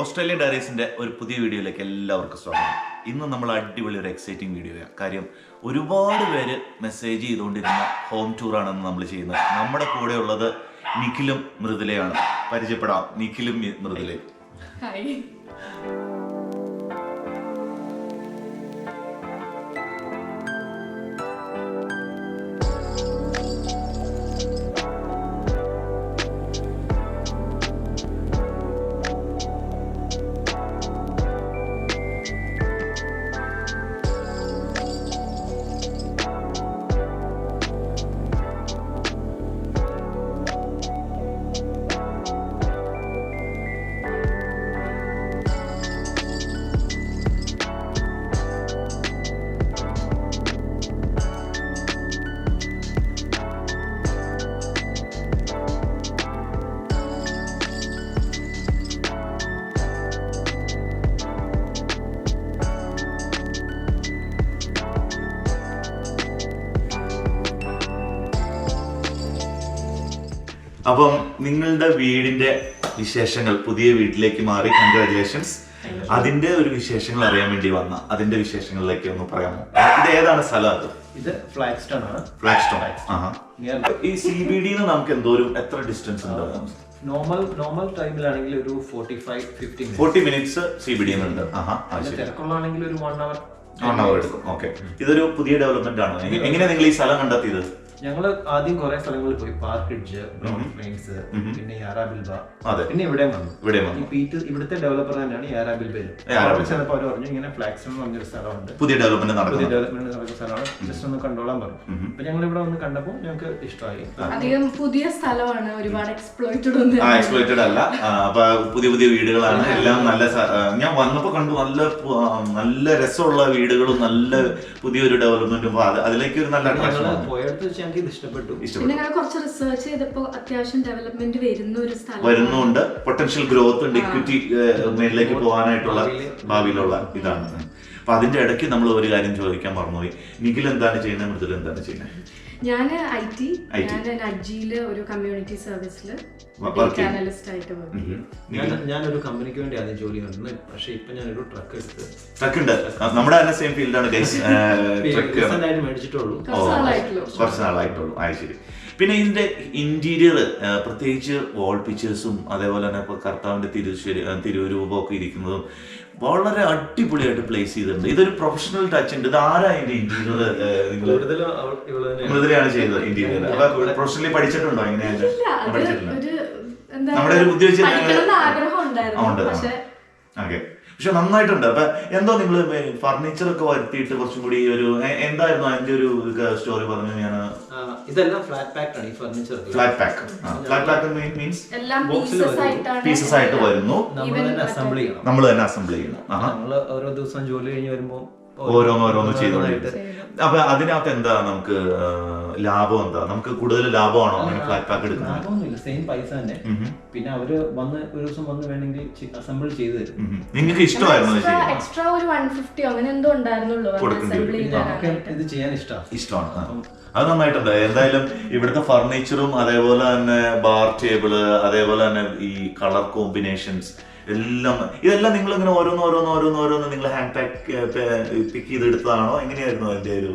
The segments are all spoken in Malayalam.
ഓസ്ട്രേലിയൻ ഡയറീസിൻ്റെ ഒരു പുതിയ വീഡിയോയിലേക്ക് എല്ലാവർക്കും സ്വാഗതം. ഇന്ന് നമ്മൾ അടിപൊളി ഒരു എക്സൈറ്റിംഗ് വീഡിയോയാണ്. കാര്യം ഒരുപാട് പേര് മെസ്സേജ് ചെയ്തുകൊണ്ടിരുന്ന ഹോം ടൂറാണെന്ന് നമ്മൾ ചെയ്യുന്നത്. നമ്മുടെ കൂടെ ഉള്ളത് നിഖിലും മൃദുലയാണ്. പരിചയപ്പെടാം, നിഖിലും മൃദുലയും. അപ്പം നിങ്ങളുടെ വീടിന്റെ വിശേഷങ്ങൾ, പുതിയ വീട്ടിലേക്ക് മാറി, കൺഗ്രാജുലേഷൻസ്. അതിന്റെ ഒരു വിശേഷങ്ങൾ അറിയാൻ വേണ്ടി വന്ന അതിന്റെ വിശേഷങ്ങളിലേക്ക് ഒന്ന് പറയാമോ? ഇത് ഏതാണ് സ്ഥലം? അത് ഇത് ഫ്ലാഗ്സ്റ്റോൺ ആണ്. ഫ്ലാഗ്സ്റ്റോൺ. ഈ CBD നമുക്ക് എന്തോരും എത്ര ഡിസ്റ്റൻസ് ഉണ്ട്? നോർമൽ ടൈമിലാണെങ്കിൽ ഒരു 40 മിനിറ്റ്സ് CBD ഉണ്ട്. തിരക്കുള്ളാണെങ്കിൽ ഒരു 1 hour എടുക്കും. ഓക്കെ, ഇതൊരു പുതിയ ഡെവലപ്മെന്റ് ആണ്. എങ്ങനെയാ നിങ്ങൾ ഈ സ്ഥലം കണ്ടെത്തിയത്? ഞങ്ങള് ആദ്യം കുറെ സ്ഥലങ്ങളിൽ പോയി. പാർക്ക് ബ്രിഡ്ജ്, ബ്രൗൺ പ്ലെയിൻസ്, പിന്നെ യാരാ ബിൽബ, പിന്നെ ഇവിടെ വന്നു. ഇവിടുത്തെ ഡെവലപ്പർ തന്നെയാണ് യാരാ ബിൽബയിൽ. ചിലപ്പോൾ അവർ പറഞ്ഞു ഇങ്ങനെ ഫ്ലാഗ്സ്റ്റോൺ എന്ന് പറഞ്ഞൊരു സ്ഥലമുണ്ട്, പുതിയ ഡെവലപ്മെന്റ് നടക്കുന്ന സ്ഥലമാണ്, ജസ്റ്റ് ഒന്ന് കണ്ടോളാൻ പറഞ്ഞു. അപ്പൊ ഞങ്ങൾ ഇവിടെ വന്ന് കണ്ടപ്പോൾ ഞങ്ങൾക്ക് ഇഷ്ടമായി. അധികം പുതിയ സ്ഥലമാണ്, ഒരുപാട് എക്സ്പ്ലോയിറ്റഡ് അല്ല. അപ്പൊ പുതിയ പുതിയ വീടുകളാണ് എല്ലാം. നല്ല ഞാൻ വന്നപ്പോ കണ്ടു, നല്ല രസമുള്ള വീടുകളും നല്ല പുതിയൊരു ഡെവലപ്മെന്റും. അതിലേക്ക് ഒരു നല്ല അട്രാക്ഷൻ പോയടുത്ത് ഇഷ്ടപ്പെട്ടു. പിന്നെ കുറച്ച് റിസർച്ച് ചെയ്തപ്പോ അത്യാവശ്യം ഡെവലപ്മെന്റ് വരുന്നുണ്ട്, പൊട്ടൻഷ്യൽ ഗ്രോത്ത് ഉണ്ട്, ഇക്വിറ്റി മേളിലേക്ക് പോകാനായിട്ടുള്ള ഭാവിയിലുള്ള ഇതാണ്. അപ്പൊ അതിന്റെ ഇടയ്ക്ക് നമ്മൾ ഒരു കാര്യം ചോദിക്കാൻ മറന്നുപോയി. നിഖിൽ എന്താണ് ചെയ്യുന്നത്, മൃദുല എന്താണ് ചെയ്യുന്നത്? ഞാൻ IT, ഞാൻ അഡ്ജിയില് ഒരു കമ്മ്യൂണിറ്റി സർവീസില് അനലിസ്റ്റ് ആയിട്ട് വർക്ക് ചെയ്യും. ഞാനൊരു കമ്പനിക്ക് വേണ്ടി ആദ്യം ജോലി ചെയ്യുന്നത്. പക്ഷെ ഇപ്പൊ ഞാനൊരു ട്രക്ക് ഉണ്ട്. നമ്മുടെ തന്നെ സെയിം ഫീൽഡാണ്. മേടിച്ചിട്ടുള്ളൂ, കുറച്ച് നാളായിട്ടുള്ളൂ. ശരി. പിന്നെ ഇതിന്റെ ഇന്റീരിയർ, പ്രത്യേകിച്ച് വാൾ പിക്ചേഴ്സും അതേപോലെ തന്നെ ഇപ്പൊ കർത്താവിന്റെ തിരുരൂപമൊക്കെ ഇരിക്കുന്നതും വളരെ അടിപൊളിയായിട്ട് പ്ലേസ് ചെയ്തിട്ടുണ്ട്. ഇതൊരു പ്രൊഫഷണൽ ടച്ച് ഉണ്ട്. ഇത് ആരാ ഇതിന്റെ ഇന്റീരിയർ? മൃദുലയാണ് ചെയ്തത് ഇന്റീരിയർ. അപ്പൊ പ്രൊഫഷണലി പഠിച്ചിട്ടുണ്ടോ? എങ്ങനെയാണ് പഠിച്ചിട്ടുണ്ട്? നമ്മുടെ ഒരു ബുദ്ധി വെച്ച് ഓക്കെ. പക്ഷെ നന്നായിട്ടുണ്ട്. അപ്പൊ എന്തോ നിങ്ങള് ഫർണിച്ചർ ഒക്കെ വരുത്തിയിട്ട് കുറച്ചും കൂടി ഒരു എന്തായിരുന്നു അതിന്റെ ഒരു സ്റ്റോറി പറഞ്ഞു? ഞാൻ ഇതെല്ലാം ഫ്ലാറ്റ് പാക്ക് ആണ്. ഈ furniture flat pack means pieces ആയിട്ട് വരുന്നു. നമ്മൾ തന്നെ അസംബിൾ ചെയ്യണം. നമ്മള് ഓരോ ദിവസം ജോലി കഴിഞ്ഞ് വരുമ്പോ ഓരോന്ന് ചെയ്തോണ്ടിരിക്കും. അപ്പൊ അതിനകത്ത് എന്താ നമുക്ക് ലാഭം? എന്താ നമുക്ക് കൂടുതൽ ലാഭമാണോ അങ്ങനെ ഫ്ലാറ്റ് പാക്ക് എടുക്കുന്നത്? സെയിം പൈസ തന്നെ. പിന്നെ അവര് വന്ന് ഒരു ദിവസം വന്ന് വേണമെങ്കിൽ അസംബിൾ ചെയ്ത് തരും. നിങ്ങൾക്ക് ഇഷ്ടമായിരുന്നു? എക്സ്ട്രാ ഒരു 150 അങ്ങനെ എന്തോ ഉണ്ടായിരുന്നുള്ളൂ. ഇത് ചെയ്യാൻ ഇഷ്ടമാണ്. അത് നന്നായിട്ടുണ്ട്. എന്തായാലും ഇവിടുത്തെ ഫർണിച്ചറും അതേപോലെ തന്നെ ബാർ ടേബിള്, അതേപോലെ തന്നെ ഈ കളർ കോമ്പിനേഷൻസ് ഇതെല്ലാം നിങ്ങൾ ഇങ്ങനെ ഓരോന്ന് നിങ്ങൾ ഹാൻഡ് പിക്ക് ചെയ്തെടുത്തതാണോ? എങ്ങനെയായിരുന്നു അതിന്റെ ഒരു?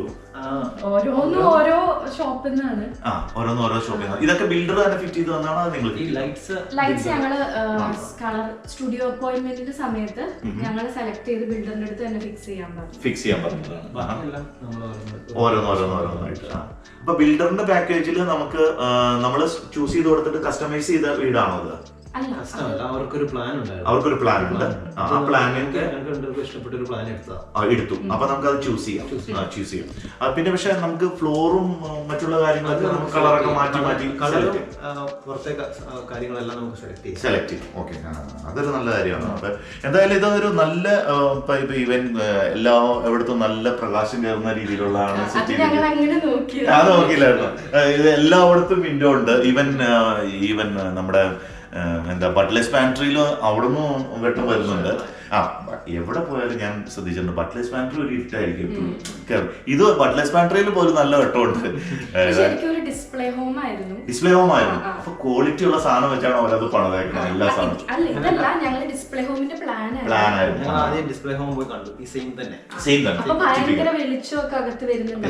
ഓരോ ഷോപ്പിൽ നിന്നാണ്. ഓരോ ഷോപ്പിൽ നിന്ന്. ഇതൊക്കെ ബിൽഡർ തന്നെ ഫിറ്റ് ചെയ്ത് തന്നാണോ? നിങ്ങൾ ലൈറ്റ്സ് ഞങ്ങള് കളർ സ്റ്റുഡിയോ അപ്പോയിന്റ്മെന്റിന്റെ സമയത്ത് ഞങ്ങൾ സെലക്ട് ചെയ്ത് ബിൽഡറിന്റെ അടുത്ത് തന്നെ ഫിക്സ് ചെയ്യാൻ പറഞ്ഞതാണ്. ഓരോന്നായിട്ട്. അപ്പൊ ബിൽഡറിന്റെ പാക്കേജിൽ നമുക്ക് നമ്മൾ ചൂസ് ചെയ്ത് കൊടുത്തിട്ട് കസ്റ്റമൈസ് ചെയ്ത വീടാണോ അത്? അവർക്കൊരു പ്ലാൻ ഉണ്ട്. ആ പ്ലാനിൽ ഇഷ്ടപ്പെട്ട ഒരു പ്ലാൻ എടുത്തു. അപ്പൊ നമുക്ക് അത് ചൂസ് ചെയ്യാം. പിന്നെ പക്ഷെ നമുക്ക് ഫ്ലോറും മറ്റുള്ള കാര്യങ്ങളൊക്കെ നമുക്ക് കളറൊക്കെ മാറ്റി പുറത്തെ കാര്യങ്ങളെല്ലാം നമുക്ക് സെലക്ട് ചെയ്യും. ഓക്കെ, അതൊരു നല്ല കാര്യമാണ്. അപ്പൊ എന്തായാലും ഇതൊരു നല്ല ഈവൻ എല്ലാ എവിടത്തും നല്ല പ്രകാശം കയറുന്ന രീതിയിലുള്ളതാണ് സെറ്റ് ചെയ്തത്. അത് നോക്കിയില്ലായിരുന്നു. ഇത് എല്ലായിടത്തും വിൻഡോ ഉണ്ട്. ഈവൻ നമ്മുടെ എന്താ ബട്ട്ലേഴ്സ് പാൻട്രിയിലും അവിടെ നിന്നും വെട്ടം വരുന്നുണ്ട്. എവിടെ പോയാലും ഞാൻ ശ്രദ്ധിച്ചിട്ടുണ്ട് ബട്ട്ലേഴ്സ് പാൻട്രി ഒരു ഇട്ടായിരിക്കും എപ്പോഴും. ഇത് ബട്ട്ലേഴ്സ് പാൻട്രിയിൽ പോലും നല്ല വെട്ടമുണ്ട്. ഡിസ്പ്ലേ ഹോം ആയിരുന്നു. അപ്പൊ ക്വാളിറ്റി ഉള്ള സാധനം വെച്ചാണ് അവരത് പണിതേക്കുന്നത് എല്ലാ സാധനവും. അല്ല, ഇതല്ല, ഞങ്ങൾ ഡിസ്പ്ലേ ഹോമിന്റെ പ്ലാൻ ആയിരുന്നു. ഞങ്ങൾ ആദ്യം ഡിസ്പ്ലേ ഹോം പോയി കണ്ടു, ഈ സെയിം തന്നെ. അപ്പൊ ഭയങ്കര വെളിച്ചമൊക്കെ അകത്ത് വരുന്നുണ്ട്.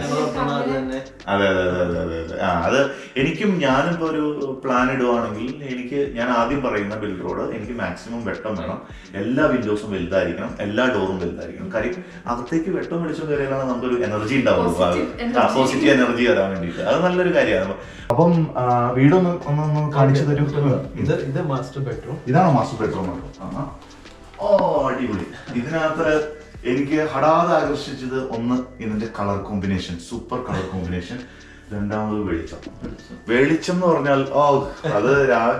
അതെ അതെ അതെ അതെ അതെ അതെ. അത് എനിക്കും, ഞാനിപ്പോ ഒരു പ്ലാൻ ഇടുവാണെങ്കിൽ ഞാൻ ആദ്യം പറയുന്ന ബിൽഡറോട് എനിക്ക് മാക്സിമം വെട്ടം വേണം, എല്ലാ വിൻഡോസും വലുതായിരിക്കണം, എല്ലാ ഡോറും വലുതായിരിക്കണം. കാര്യം അകത്തേക്ക് വെട്ടം വെളിച്ചം കയറിയാലാണ് നമുക്കൊരു എനർജി ഉണ്ടാവുള്ളൂ, പോസിറ്റീവ് എനർജി തരാൻ വേണ്ടിയിട്ട്. അത് നല്ലൊരു കാര്യമാണ്. അപ്പം വീടൊന്ന് ഒന്ന് കാണിച്ചു തരൂ. ഇത് മാസ്റ്റർ ബെഡ്റൂം. ഇതാണോ മാസ്റ്റർ ബെഡ്റൂം? ഓ അടിപൊളി. ഇതിനകത്ത് എനിക്ക് ഹഠാതെ ആകർഷിച്ചത് ഒന്ന് ഇതിന്റെ colour combination, super colour combination. രണ്ടാമത് വെളിച്ചം എന്ന് പറഞ്ഞാൽ അത്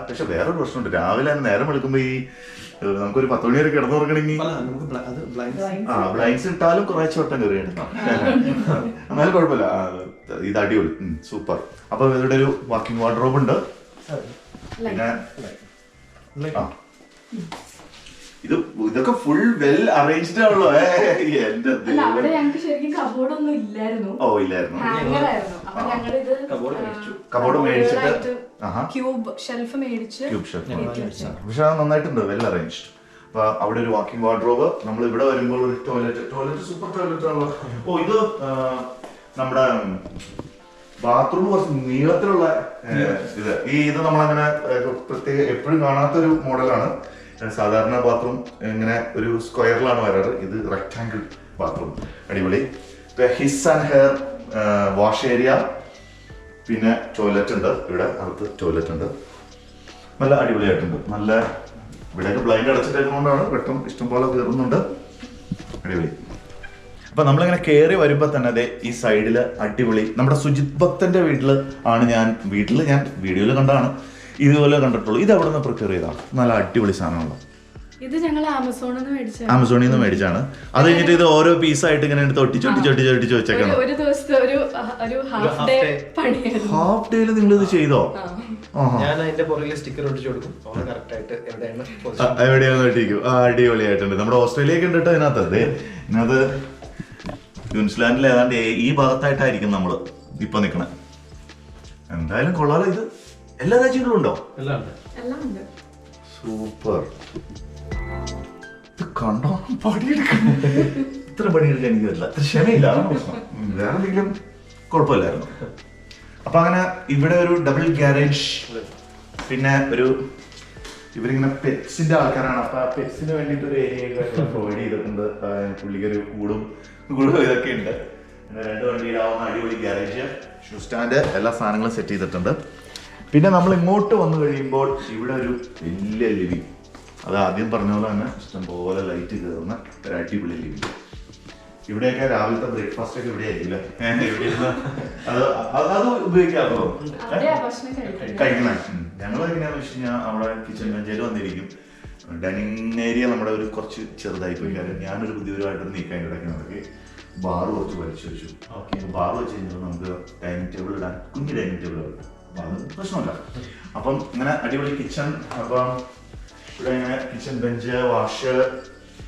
പക്ഷെ വേറൊരു പ്രശ്നമുണ്ട്. രാവിലെ നേരം വെളുക്കുമ്പോ ഈ നമുക്കൊരു 10 മണി വരെ കിടന്നുറങ്ങണമെങ്കിൽ ബ്ലൈൻഡ്സ് ഇട്ടാലും കുറെ ചോട്ടം കയറിയാണ്. എന്നാലും കുഴപ്പമില്ല. ഇത് അടിപൊളി, സൂപ്പർ. അപ്പൊ ഇവരുടെ ഒരു വാക്കിംഗ് വാർഡ്രോബ് ഉണ്ട്. പിന്നെ ഇതൊക്കെ ഫുൾ വെൽ അറേഞ്ച്ഡ് ആണല്ലോ. എന്റെ കബോർഡ് മേടിച്ചിട്ട് പക്ഷെ അത് നന്നായിട്ടുണ്ട്, വെൽ അറേഞ്ച്ഡ്. അപ്പൊ അവിടെ ഒരു വാക്കിംഗ് വാർഡ്രോബ്. നമ്മൾ ഇവിടെ വരുമ്പോൾ ഒരു ടോയ്ലറ്റ് സൂപ്പർ ടോയ്ലറ്റ് ആണല്ലോ. ഇത് നമ്മുടെ ബാത്റൂം കുറച്ച് നീളത്തിലുള്ള ഇത് നമ്മളങ്ങനെ പ്രത്യേക എപ്പോഴും കാണാത്തൊരു മോഡലാണ്. സാധാരണ ബാത്റൂം ഇങ്ങനെ ഒരു സ്ക്വയറിലാണ് വരാറ്, ഇത് റെക്ടാങ്കിൾ ബാത്റൂം. അടിപൊളി. His and hair wash area, പിന്നെ ടോയ്ലറ്റ് ഉണ്ട്. ഇവിടെ അടുത്ത് ടോയ്ലറ്റ് ഉണ്ട്. നല്ല അടിപൊളിയായിട്ടുണ്ട്. നല്ല ഇവിടെയൊക്കെ ബ്ലൈൻഡ് അടച്ചിട്ടേക്കുന്നതുകൊണ്ടാണ് വെട്ടം ഇഷ്ടംപോലെ കയറുന്നുണ്ട്. അടിപൊളി. അപ്പൊ നമ്മളിങ്ങനെ കയറി വരുമ്പോ തന്നെ അതെ ഈ സൈഡില് അടിപൊളി. നമ്മുടെ സുജിത് ഭക്തന്റെ വീട്ടിൽ ഞാൻ വീഡിയോയിൽ കണ്ടാണ്, ഇതുപോലെ കണ്ടിട്ടുള്ളൂ. ഇത് എവിടെ നിന്ന് പ്രിപ്പയർ ചെയ്താണ്? നല്ല അടിപൊളി സാധനമാണ്. ഇത് ഞങ്ങൾ ആമസോണിൽ നിന്ന് മേടിച്ചാണ്. അത് കഴിഞ്ഞിട്ട് ഇത് ഓരോ പീസായിട്ട് ഇങ്ങനെ എടുത്ത് ഒട്ടിച്ച് വെച്ചേക്കണം. ഒരു ദിവസത്തെ ഒരു ഹാഫ് ഡേയിൽ നിങ്ങൾ ഇത് ചെയ്തോ? ഞാൻ അതിന്റെ പുറകിൽ സ്റ്റിക്കർ ഒട്ടിച്ചു കൊടുക്കും, എവിടെയാന്ന് ഒട്ടിക്കും. അടിപൊളിയായിട്ടുണ്ട്. നമ്മുടെ ഓസ്ട്രേലിയ കണ്ടിട്ട് ഇതിനകത്ത് ക്യൂൻസ്ലാൻഡിൽ ഏതാണ്ട് ഈ ഭാഗത്തായിട്ടായിരിക്കും നമ്മള് ഇപ്പൊ നിക്കണേ. എന്തായാലും കൊള്ളാലോ. ഇത് എല്ലാ രാജ്യങ്ങളും ഉണ്ടോ? സൂപ്പർ. ഇത് കണ്ടോ പണിയെടുക്കണം. ഇത്ര പണിയെടുക്കാൻ എനിക്ക് പറ്റില്ല, ഇത്ര ക്ഷമയില്ല. വേറെ എന്തെങ്കിലും കുഴപ്പമില്ലായിരുന്നു. അപ്പൊ അങ്ങനെ ഇവിടെ ഒരു ഡബിൾ ഗ്യാരേജ്, പിന്നെ ഇവരിങ്ങനെ പെറ്റ്സിന്റെ ആൾക്കാരാണ്. അപ്പൊ പെറ്റ്സിന് വേണ്ടിയിട്ട് ഒരു ഏരിയ പ്രൊവൈഡ് ചെയ്തിട്ടുണ്ട്. പുള്ളിക്കൊരു കൂടും ഇതൊക്കെ ഉണ്ട്. പിന്നെ 2 വണ്ടിയിലാവുന്ന അടിപൊളി ഗ്യാരേജ്, ഷൂ സ്റ്റാൻഡ്, എല്ലാ സാധനങ്ങളും സെറ്റ് ചെയ്തിട്ടുണ്ട്. പിന്നെ നമ്മൾ ഇങ്ങോട്ട് വന്നു കഴിയുമ്പോൾ ഇവിടെ ഒരു വലിയ ലിവിങ്. അത് ആദ്യം പറഞ്ഞ പോലെ തന്നെ ഇഷ്ടംപോലെ ലൈറ്റ് കയറുന്ന ഒരു അടിപൊളി ലിവിങ്. ഇവിടെയൊക്കെ രാവിലത്തെ ബ്രേക്ക്ഫാസ്റ്റ് ഒക്കെ ഇവിടെ ആയിരിക്കില്ല, അത് ഉപയോഗിക്കാറുണ്ടോ? കഴിക്കണേ. ഞങ്ങൾ എങ്ങനെയാണെന്ന് വെച്ച് കഴിഞ്ഞാൽ അവിടെ കിച്ചൺ ബെഞ്ചിൽ വന്നിരിക്കും. ഡൈനിങ് ഏരിയ നമ്മുടെ ഒരു കുറച്ച് ചെറുതായി പോയി. കാര്യം ഞാനൊരു പുതിയൊരുമായിട്ടൊരു നീക്കാൻ കിടക്കുന്നതൊക്കെ ബാറ് കുറച്ച് വലിച്ചു വെച്ചു. ബാറ് വെച്ച് കഴിഞ്ഞാൽ നമുക്ക് ഡൈനിങ് ടേബിൾ ഇടാൻ കുഞ്ഞ് ഡൈനിങ് ടേബിൾ ഇടും. അപ്പം അത് പ്രശ്നമില്ല. അപ്പം ഇങ്ങനെ അടിപൊളി കിച്ചൺ. അപ്പം ഇവിടെ ഇങ്ങനെ കിച്ചൺ ബെഞ്ച്, വാഷ്,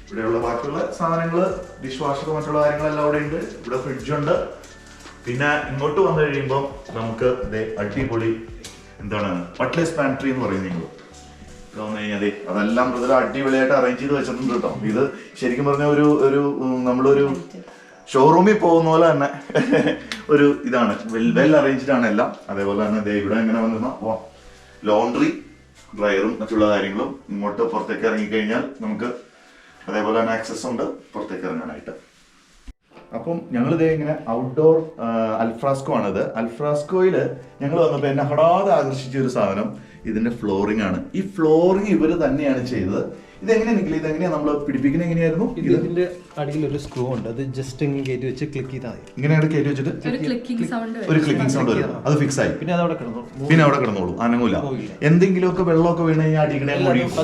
ഇവിടെയുള്ള ബാക്കിയുള്ള സാധനങ്ങൾ, ഡിഷ് വാഷർ, മറ്റുള്ള കാര്യങ്ങളെല്ലാം അവിടെ ഉണ്ട്. ഇവിടെ ഫ്രിഡ്ജുണ്ട്. പിന്നെ ഇങ്ങോട്ട് വന്നു കഴിയുമ്പോൾ നമുക്ക് അടിപൊളി ബട്ട്ലേഴ്സ് പാൻട്രി എന്ന് പറയുന്നത്. ഇവിടെ വന്നു കഴിഞ്ഞാൽ അതെല്ലാം മൃദുല അടിപൊളിയായിട്ട് അറേഞ്ച് ചെയ്ത് വെച്ചിട്ടുണ്ട് കേട്ടോ. ഇത് ശരിക്കും പറഞ്ഞ നമ്മളൊരു ഷോറൂമിൽ പോകുന്ന പോലെ തന്നെ ഒരു ഇതാണ്. വെൽ അറേഞ്ച്ഡ് ആണ് എല്ലാം. അതേപോലെ തന്നെ ഇവിടെ എങ്ങനെ വന്നിരുന്ന ലോണ്ടറി, ഡ്രയറും മറ്റുള്ള കാര്യങ്ങളും. ഇങ്ങോട്ട് പുറത്തേക്ക് ഇറങ്ങിക്കഴിഞ്ഞാൽ നമുക്ക് അതേപോലെ തന്നെ ആക്സസ് ഉണ്ട് പുറത്തേക്ക് ഇറങ്ങാനായിട്ട്. അപ്പം ഞങ്ങളിത് ഇങ്ങനെ ഔട്ട്ഡോർ അൽഫ്രാസ്കോ ആണിത്. അൽഫ്രാസ്കോയിൽ ഞങ്ങൾ വന്നപ്പോൾ എന്നെ ഹഠാതെ ആകർഷിച്ച ഒരു സാധനം ഇതിന്റെ ഫ്ലോറിംഗ് ആണ്. ഈ ഫ്ലോറിംഗ് ഇവര് തന്നെയാണ് ചെയ്തത്. ഇതെങ്ങനെയാ നമ്മൾ പിടിപ്പിക്കുന്നത്? എങ്ങനെയായിരുന്നു? ഇതിന്റെ അടിയിൽ ഒരു സ്ക്രൂ ഉണ്ട്, അത് ജസ്റ്റ് ഇങ്ങനെ കയറ്റി വെച്ച് ക്ലിക്ക് ചെയ്താൽ മതി. ഇങ്ങനെയാണ് കയറ്റി വെച്ചിട്ട് ഒരു ക്ലിക്കിംഗ് സൗണ്ട് വരും. അത് ഫിക്സ് ആയി പിന്നെ അവിടെ കിടന്നോളൂ, അനങ്ങൂല. എന്തെങ്കിലുമൊക്കെ വെള്ളമൊക്കെ വീണ് കഴിഞ്ഞാൽ അടിക്കണേ.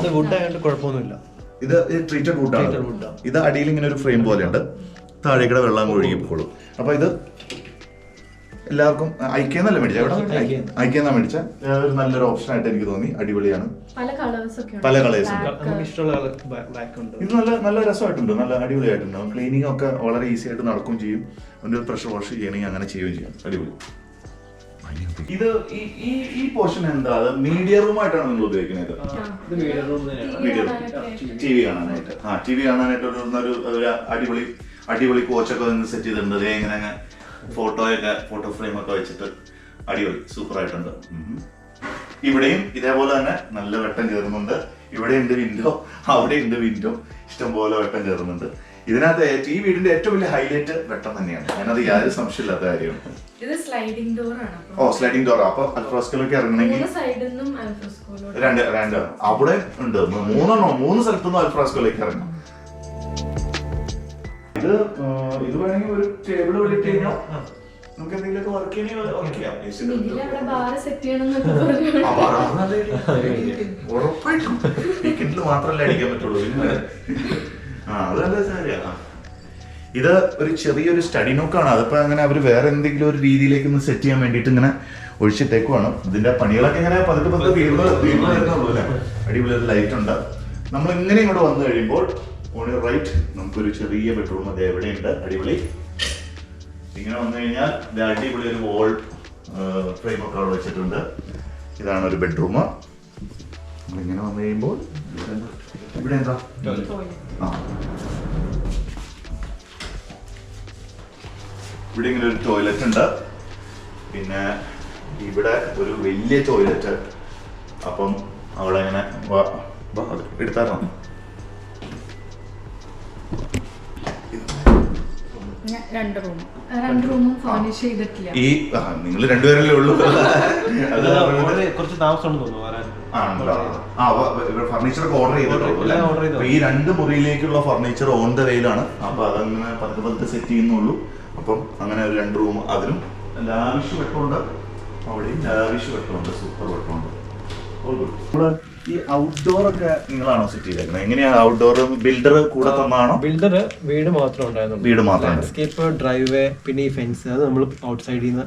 അത് വുഡ് ആയതുകൊണ്ട് കുഴപ്പമൊന്നുമില്ല. ഇത് ട്രീറ്റഡ് വുഡാണ്. ഇത് അടിയിൽ ഇങ്ങനെ ഒരു ഫ്രെയിം പോലെയുണ്ട്, താഴേക്കടെ വെള്ളം ഒഴുകി പോയിക്കോളും. അപ്പൊ ഇത് എല്ലാവർക്കും ഐക്യെന്നല്ല മേടിച്ച, ഐക്യെന്നാ മേടിച്ച ഒരു നല്ലൊരു ഓപ്ഷൻ ആയിട്ട് എനിക്ക് തോന്നി. അടിപൊളിയാണ്. പല കളേഴ്സ് ഇത് നല്ല രസമായിട്ടുണ്ട്, നല്ല അടിപൊളിയായിട്ടുണ്ട്. ക്ലീനിങ് ഒക്കെ വളരെ ഈസി ആയിട്ട് നടക്കുകയും ചെയ്യും. അതിന്റെ പ്രഷർ വാഷ് ചെയ്യണമെങ്കിൽ അങ്ങനെ ചെയ്യുകയും ചെയ്യും. അടിപൊളി. ഇത് ഈ പോർഷൻ എന്താ, മീഡിയ റൂം ആയിട്ടാണ് നിങ്ങൾ ഉപയോഗിക്കുന്നത്? ടി വി കാണാനായിട്ട്. ടി വി കാണാനായിട്ട് ഒരു അടിപൊളി കോച്ചൊക്കെ ഒന്ന് സെറ്റ് ചെയ്തിട്ടുണ്ട്. ഇങ്ങനെ ഫോട്ടോ ഫ്രെയിം ഒക്കെ വെച്ചിട്ട് അടിപൊളി സൂപ്പർ ആയിട്ടുണ്ട്. ഇവിടെയും ഇതേപോലെ തന്നെ നല്ല വെട്ടം കയറുന്നുണ്ട്. ഇവിടെ ഉണ്ട് വിൻഡോ, അവിടെ ഉണ്ട് വിൻഡോ, ഇഷ്ടംപോലെ വെട്ടം കയറുന്നുണ്ട്. ഇതിനകത്ത് ഈ വീടിന്റെ ഏറ്റവും വലിയ ഹൈലൈറ്റ് വെട്ടം തന്നെയാണ്. അതിനകത്ത് യാതൊരു സംശയമില്ലാത്ത കാര്യമാണ്. ഇത് സ്ലൈഡിംഗ് ഡോർ ആണ്. Sliding door. അപ്പൊ അൽഫ്രസ്കോയിലേക്ക് ഇറങ്ങണമെങ്കിൽ രണ്ട് അവിടെ ഉണ്ട്, 3 സ്ഥലത്തുനിന്ന് അൽഫ്രസ്കോയിലേക്ക് ഇറങ്ങണം. ഇത് വേണമെങ്കിൽ ഒരു ടേബിൾ വിളിട്ട് കഴിഞ്ഞാൽ നമുക്ക് എന്തെങ്കിലുമൊക്കെ വർക്ക് ഉറപ്പായിട്ടും വീക്കെൻഡിൽ മാത്രമല്ല അടിക്കാൻ പറ്റുള്ളൂ. അത് നല്ല കാര്യമാണ്. ഇത് ഒരു ചെറിയൊരു സ്റ്റഡി നോക്കാണ്. അതിപ്പോ അങ്ങനെ അവർ വേറെ എന്തെങ്കിലും ഒരു രീതിയിലേക്ക് ഒന്ന് സെറ്റ് ചെയ്യാൻ വേണ്ടിയിട്ട് ഇങ്ങനെ ഒഴിച്ചിട്ടേക്കുവാണ്. ഇതിന്റെ പണികളൊക്കെ ഇങ്ങനെ പതുക്കെ വീർന്ന് വരുന്നുള്ളൂ അല്ലേ. അടിപൊളി ഒരു ലൈറ്റ് ഉണ്ട്. നമ്മൾ ഇങ്ങനെ ഇങ്ങോട്ട് വന്നു കഴിയുമ്പോൾ ഓൺ റൈറ്റ് നമുക്കൊരു ചെറിയ ബെഡ്റൂം അത് എവിടെയുണ്ട്. അടിപൊളി. ഇങ്ങനെ വന്നു കഴിഞ്ഞാൽ ഇത് അടിപൊളി ഒരു വോൾ ഫ്രെയിം ഒക്കെ അവിടെ വെച്ചിട്ടുണ്ട്. ഇതാണ് ഒരു ബെഡ്റൂം. നമ്മളിങ്ങനെ വന്നു കഴിയുമ്പോൾ ഇവിടെ എന്താ, ഇവിടെ ഇങ്ങനെ ഒരു ടോയ്ലറ്റ് ഉണ്ട്. പിന്നെ ഇവിടെ ഒരു വലിയ ടോയ്ലറ്റ്. അപ്പം അവിടെ ഇങ്ങനെ എടുത്താറോ ഈ നിങ്ങൾ രണ്ടുപേരല്ലേ ഉള്ളൂ. കുറച്ച് താമസം ഫർണിച്ചറൊക്കെ ഓർഡർ ചെയ്തിട്ടുള്ളൂ. ഈ 2 മുറിയിലേക്കുള്ള ഫർണിച്ചർ ഓൺ ദ വേയിലാണ്. അപ്പൊ അതങ്ങനെ പതുക്കെ സെറ്റ് ചെയ്യുന്നുള്ളൂ. അപ്പം അങ്ങനെ ഒരു 2 റൂം, അതിനും ലാവിഷ് വെട്ടമുണ്ട്, അവിടെയും ലാവിഷ് വെട്ടമുണ്ട്, സൂപ്പർ വെട്ടമുണ്ട്. ഈ ഔട്ട്ഡോർ ഒക്കെ നിങ്ങളാണോ സെറ്റ് ചെയ്തേക്കുന്നത്? എങ്ങനെയാ ഔട്ട്ഡോർ? ബിൽഡർ കൂടെ തന്നാണോ? ബിൽഡർ വീട് മാത്രം ഉണ്ടായിരുന്നു. വീട് മാത്രം, ലാൻഡ്സ്കേപ്പ്, ഡ്രൈവ് വേ, പിന്നെ ഈ ഫെൻസ് അത് നമ്മൾ ഔട്ട്സൈഡിൽ നിന്ന്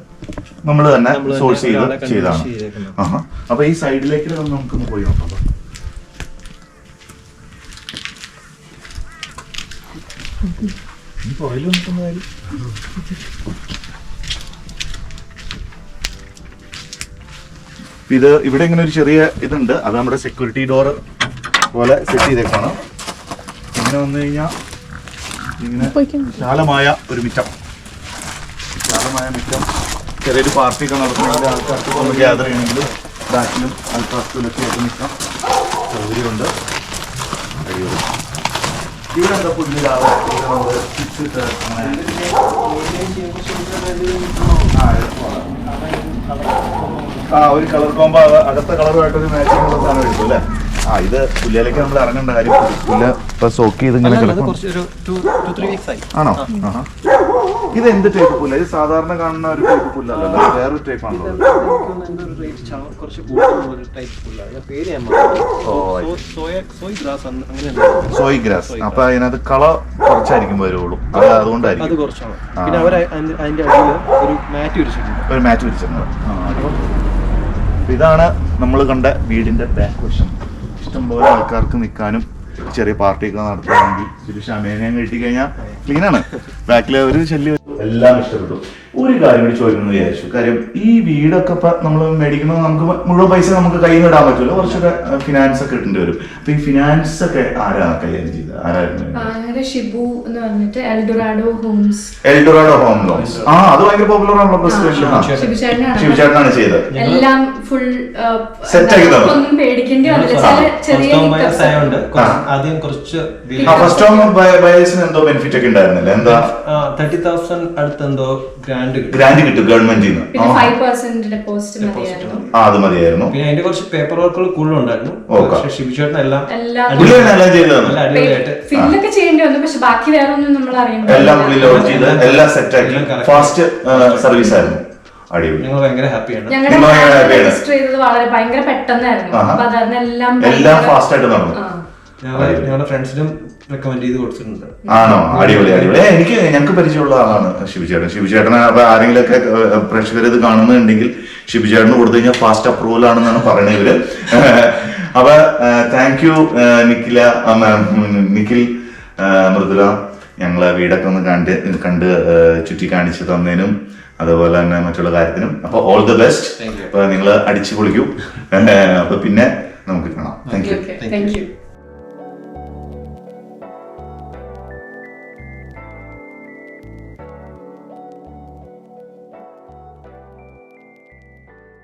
നമ്മൾ തന്നെ സോഴ്സ് ചെയ്താണ്. അപ്പൊ ഈ സൈഡിലേക്ക് നമുക്കൊന്ന് പോയി നോക്കാം. ഇത് ഇവിടെ ഇങ്ങനെ ഒരു ചെറിയ ഇതുണ്ട്. അത് നമ്മുടെ സെക്യൂരിറ്റി ഡോർ പോലെ സെറ്റ് ചെയ്തേക്കാണ്. ഇങ്ങനെ വന്നു കഴിഞ്ഞാൽ ഇങ്ങനെ വിശാലമായ ഒരു മിറ്റം, ചെറിയൊരു പാർട്ടിയൊക്കെ നടത്തുന്നതിൻ്റെ ആൾക്കാർക്ക് ഒന്ന് ഗ്യാദർ ചെയ്യണമെങ്കിൽ ബാക്കിലും അൽഫ്രസ്കോയിലൊക്കെ ആയിട്ട് നിൽക്കാം, സൗകര്യമുണ്ട്. ഇവിടെ എന്താ പുതിയതാവും ഒരു കളർ കോമ്പോ അകത്ത കളറുമായിട്ടൊരു മാച്ചിങ് ഉള്ള സാധനം എടുക്കും അല്ലേ? ഇത് പുല്ലിലേക്ക് നമ്മൾ ഇറങ്ങേണ്ട കാര്യം. പുല്ല് ഇപ്പൊ സോക്ക് ചെയ്ത് ഇങ്ങനെ ആണോ? ഇത് എന്ത് ടൈപ്പ് പുല്ല? ഇത് സാധാരണ കാണുന്ന ഒരു ടൈപ്പ് പുല്ലല്ലോ, വേറൊരു ടൈപ്പ് ആണല്ലോ. സോയ് ഗ്രാസ്. അപ്പൊ അതിനകത്ത് കളർ കുറച്ചായിരിക്കും വരുള്ളൂ, അത് അതുകൊണ്ടായിരിക്കും. ഒരു മാറ്റ് വിരിച്ചിട്ടുണ്ട്. ഇതാണ് നമ്മൾ കണ്ട വീടിന്റെ ബാക്ക് വശം. ഇഷ്ടംപോലെ ആൾക്കാർക്ക് നിൽക്കാനും ചെറിയ പാർട്ടിയൊക്കെ നടത്തുകയാണെങ്കിൽ ഒരു ഷമേനയും കിട്ടിക്കഴിഞ്ഞാൽ ക്ലീനാണ്. ബാക്കിലെ ഒരു ശല്യം എല്ലാം ഇഷ്ടപ്പെട്ടു. ഒരു കാര്യം കൂടി ചോദിക്കണം വിചാരിച്ചു. കാര്യം ഈ വീടൊക്കെ ഇപ്പൊ നമ്മൾ മേടിക്കുമ്പോൾ നമുക്ക് മുഴുവൻ പൈസ നമുക്ക് കയ്യിൽ നിന്ന് ഇടാൻ പറ്റില്ല, കുറച്ചൊക്കെ ഫിനാൻസ് ഒക്കെ ഇടേണ്ടി വരും. അപ്പൊ ഈ ഫിനാൻസ് ഒക്കെ ആരാണ് കൈകാര്യം ചെയ്തത്? ആരായിരുന്നു? ഷിബു എന്ന് പറഞ്ഞിട്ട് എൽഡോറാഡോ ഹോം ലോൺസ്. അത് ഭയങ്കര പോപ്പുലർ ആണല്ലോ. ശിവചേട്ടനാണ് ചെയ്തത്. എല്ലാം ഫുൾ സെറ്റ് ആക്കി തന്നു. ഒന്നും പേടിക്കേണ്ടി വന്നില്ല. ചെറിയ ആദ്യം കുറച്ച് ഫസ്റ്റ് ഹോം ബയേഴ്സിന് എന്തോ ബെനിഫിറ്റ് ഒക്കെ ഉണ്ടായിരുന്നില്ല. എന്താ 30,000 അടുത്ത് എന്തോ ഗ്രാൻഡ് കിട്ടും ഗവൺമെന്റിൽ നിന്ന്. 5% ഡെപ്പോസിറ്റ് മതിയായിരുന്നു. അത് മതിയായിരുന്നു. പിന്നെ അതിന്റെ കുറച്ച് പേപ്പർ വർക്കുകൾ കൂടുതലുണ്ടായിരുന്നു. ശിവചേട്ടൻ എല്ലാം ഫില്ലൊക്കെ ചെയ്യേണ്ടി വന്നു. പക്ഷെ ബാക്കി വേറെ ഒന്നും നമ്മൾ അറിയണ്ട. എല്ലാം ലോഡ് ചെയ്ത് എല്ലാം സെറ്റ് ആക്കി ഫാസ്റ്റ് സർവീസ് ആയിരുന്നു. ഞങ്ങൾ ഭയങ്കര ഹാപ്പിയാണ്. രജിസ്റ്റർ ചെയ്തത് വളരെ ഭയങ്കര പെട്ടെന്നായിരുന്നു. അപ്പൊ അതെല്ലാം ഫാസ്റ്റ് ആയിട്ട് നടന്നു. ഞങ്ങളുടെ ഫ്രണ്ട്സിനും റെക്കമെൻഡ് ചെയ്ത് കൊടുത്തിട്ടുണ്ട്. ആണോ? അടിപൊളി. ഞങ്ങൾക്ക് പരിചയമുള്ള ആളാണ് ശിവചേട്ടൻ. അപ്പൊ ആരെങ്കിലൊക്കെ പ്രേക്ഷകർ ഇത് കാണുന്നുണ്ടെങ്കിൽ ശിവചേട്ടന് കൊടുത്തു കഴിഞ്ഞാൽ ഫാസ്റ്റ് അപ്രൂവൽ ആണെന്നാണ് പറയുന്നത് ഇവര്. അപ്പൊ താങ്ക് യു നിഖിൽ, മൃദുല. ഞങ്ങളെ വീടൊക്കെ ഒന്ന് കണ്ട് ചുറ്റി കാണിച്ചു തന്നതിനും അതുപോലെ തന്നെ മറ്റുള്ള കാര്യത്തിനും. അപ്പൊ ഓൾ ദി ബെസ്റ്റ്. അപ്പൊ നിങ്ങൾ അടിച്ചു പൊളിക്കൂ. അപ്പൊ പിന്നെ നമുക്ക് കാണാം. Thank you.